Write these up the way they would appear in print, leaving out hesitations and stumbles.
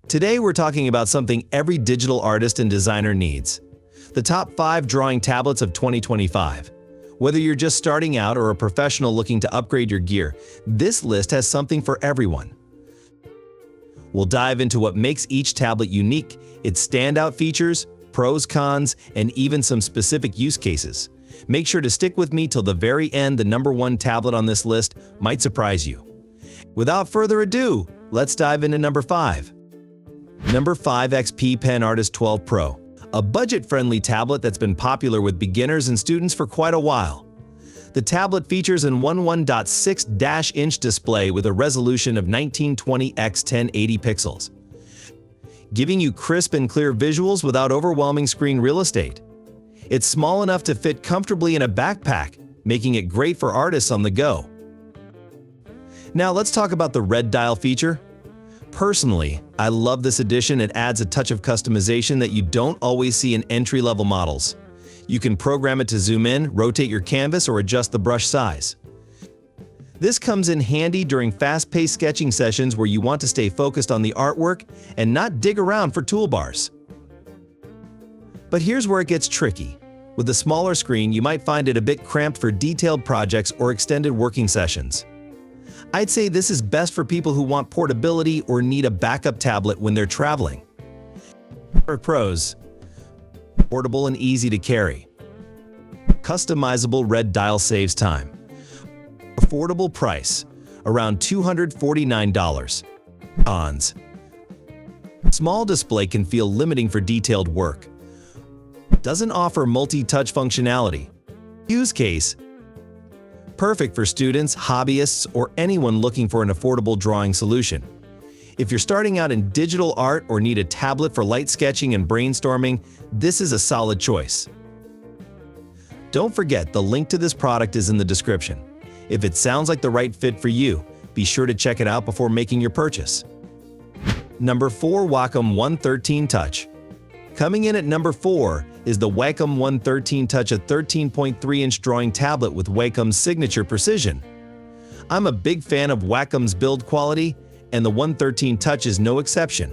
Today we're talking about something every digital artist and designer needs. The top 5 drawing tablets of 2025. Whether you're just starting out or a professional looking to upgrade your gear, this list has something for everyone. We'll dive into what makes each tablet unique, its standout features, pros, cons, and even some specific use cases. Make sure to stick with me till the very end. The number 1 tablet on this list might surprise you. Without further ado, let's dive into number 5. Number 5, XP Pen Artist 12 Pro, a budget-friendly tablet that's been popular with beginners and students for quite a while. The tablet features an 11.6-inch display with a resolution of 1920 x 1080 pixels, giving you crisp and clear visuals without overwhelming screen real estate. It's small enough to fit comfortably in a backpack, making it great for artists on the go. Now let's talk about the red dial feature. Personally, I love this addition. It adds a touch of customization that you don't always see in entry-level models. You can program it to zoom in, rotate your canvas, or adjust the brush size. This comes in handy during fast-paced sketching sessions where you want to stay focused on the artwork and not dig around for toolbars. But here's where it gets tricky. With a smaller screen, you might find it a bit cramped for detailed projects or extended working sessions. I'd say this is best for people who want portability or need a backup tablet when they're traveling. Pros: portable and easy to carry. Customizable red dial saves time. Affordable price, around $249. Cons: small display can feel limiting for detailed work. Doesn't offer multi-touch functionality. Use case: perfect for students, hobbyists, or anyone looking for an affordable drawing solution. If you're starting out in digital art or need a tablet for light sketching and brainstorming, this is a solid choice. Don't forget, the link to this product is in the description. If it sounds like the right fit for you, be sure to check it out before making your purchase. Number 4, Wacom 113 Touch. Coming in at number 4 is the Wacom 113 Touch, a 13.3-inch drawing tablet with Wacom's signature precision. I'm a big fan of Wacom's build quality, and the 113 Touch is no exception.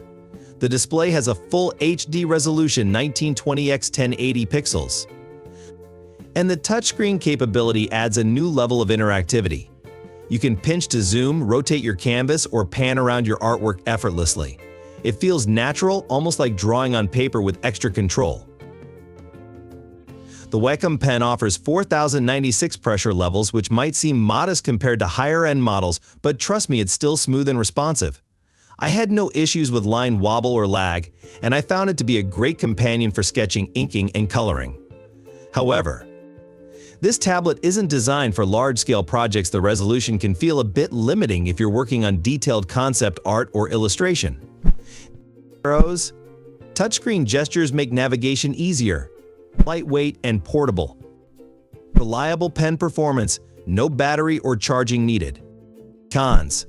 The display has a full HD resolution 1920 x 1080 pixels. And the touchscreen capability adds a new level of interactivity. You can pinch to zoom, rotate your canvas, or pan around your artwork effortlessly. It feels natural, almost like drawing on paper with extra control. The Wacom pen offers 4096 pressure levels, which might seem modest compared to higher-end models, but trust me, it's still smooth and responsive. I had no issues with line wobble or lag, and I found it to be a great companion for sketching, inking, and coloring. However, this tablet isn't designed for large-scale projects. The resolution can feel a bit limiting if you're working on detailed concept art or illustration. Pros: touchscreen gestures make navigation easier. Lightweight and portable. Reliable pen performance, no battery or charging needed. Cons: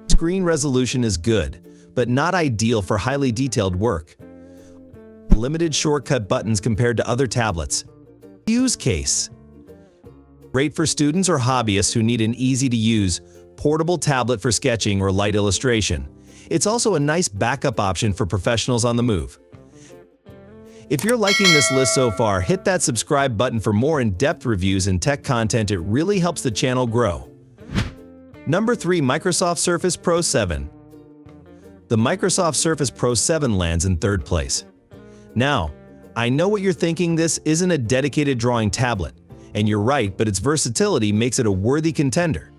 screen resolution is good, but not ideal for highly detailed work. Limited shortcut buttons compared to other tablets. Use case: great for students or hobbyists who need an easy-to-use, portable tablet for sketching or light illustration. It's also a nice backup option for professionals on the move. If you're liking this list so far, hit that subscribe button for more in-depth reviews and tech content. It really helps the channel grow. Number 3, Microsoft Surface Pro 7. The Microsoft Surface Pro 7 lands in 3rd place. Now, I know what you're thinking, this isn't a dedicated drawing tablet. And you're right, but its versatility makes it a worthy contender.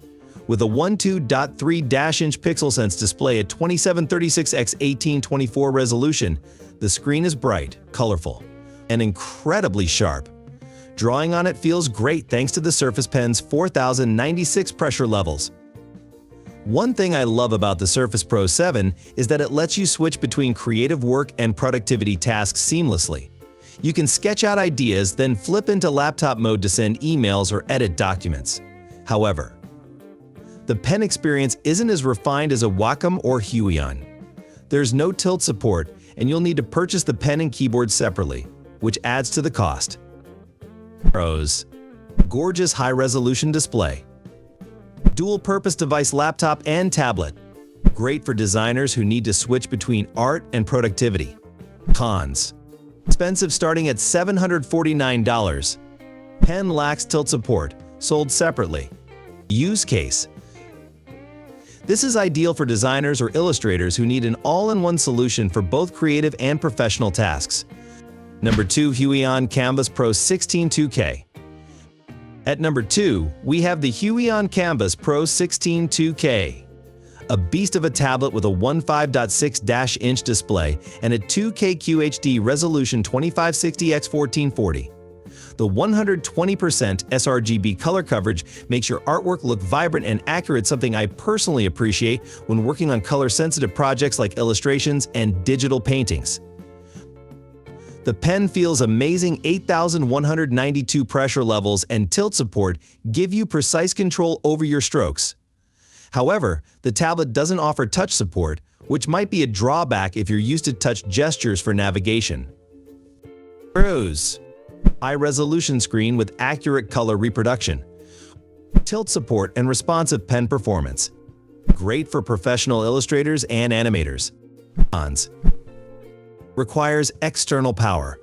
With a 12.3-inch PixelSense display at 2736 x 1824 resolution, the screen is bright, colorful, and incredibly sharp. Drawing on it feels great thanks to the Surface Pen's 4096 pressure levels. One thing I love about the Surface Pro 7 is that it lets you switch between creative work and productivity tasks seamlessly. You can sketch out ideas, then flip into laptop mode to send emails or edit documents. However, the pen experience isn't as refined as a Wacom or Huayon. There's no tilt support, and you'll need to purchase the pen and keyboard separately, which adds to the cost. Pros: gorgeous high-resolution display. Dual-purpose device, laptop and tablet. Great for designers who need to switch between art and productivity. Cons: expensive starting at $749. Pen lacks tilt support, sold separately. Use case: this is ideal for designers or illustrators who need an all-in-one solution for both creative and professional tasks. Number 2. Huayon Canvas Pro 16:2K. At number 2, we have the Huayon Canvas Pro 16:2K. A beast of a tablet with a 15.6-inch display and a 2K QHD resolution 2560x1440. The 120% sRGB color coverage makes your artwork look vibrant and accurate, something I personally appreciate when working on color-sensitive projects like illustrations and digital paintings. The pen feels amazing. 8,192 pressure levels and tilt support give you precise control over your strokes. However, the tablet doesn't offer touch support, which might be a drawback if you're used to touch gestures for navigation. Pros: high-resolution screen with accurate color reproduction, tilt support and responsive pen performance. Great for professional illustrators and animators. Cons: requires external power.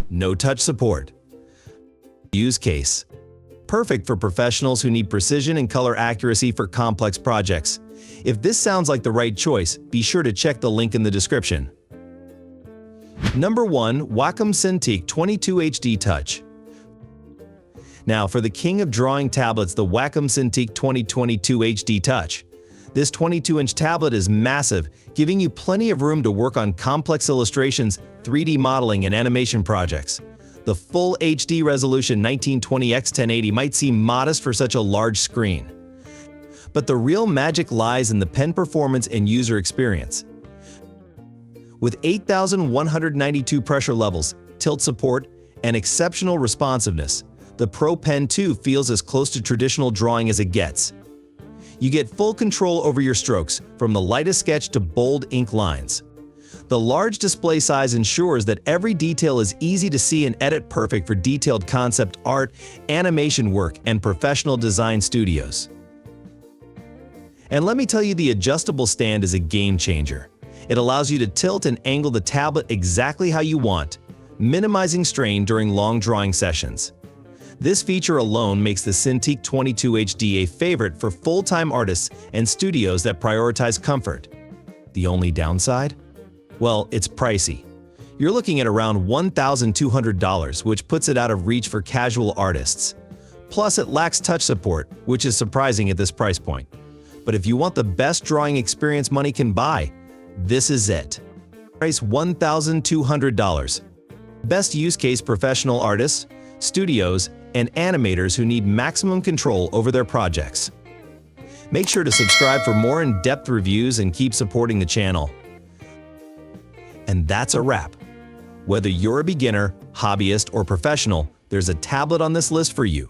No touch support. Use case: perfect for professionals who need precision and color accuracy for complex projects. If this sounds like the right choice, be sure to check the link in the description. Number 1. Wakam Cintique 22 HD Touch. Now for the king of drawing tablets, the Wakam Cintique 2022 HD Touch. This 22-inch tablet is massive, giving you plenty of room to work on complex illustrations, 3D modeling, and animation projects. The full HD resolution 1920x1080 might seem modest for such a large screen. But the real magic lies in the pen performance and user experience. With 8,192 pressure levels, tilt support, and exceptional responsiveness, the Pro Pen 2 feels as close to traditional drawing as it gets. You get full control over your strokes, from the lightest sketch to bold ink lines. The large display size ensures that every detail is easy to see and edit, perfect for detailed concept art, animation work, and professional design studios. And let me tell you, the adjustable stand is a game changer. It allows you to tilt and angle the tablet exactly how you want, minimizing strain during long drawing sessions. This feature alone makes the Cintique 22 HD a favorite for full-time artists and studios that prioritize comfort. The only downside? Well, it's pricey. You're looking at around $1,200, which puts it out of reach for casual artists. Plus, it lacks touch support, which is surprising at this price point. But if you want the best drawing experience money can buy, this is it. Price $1,200. Best use case: professional artists, studios, and animators who need maximum control over their projects. Make sure to subscribe for more in-depth reviews and keep supporting the channel. And that's a wrap. Whether you're a beginner, hobbyist, or professional, there's a tablet on this list for you.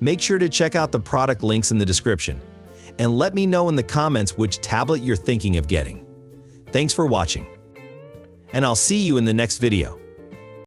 Make sure to check out the product links in the description. And let me know in the comments which tablet you're thinking of getting. Thanks for watching. And I'll see you in the next video.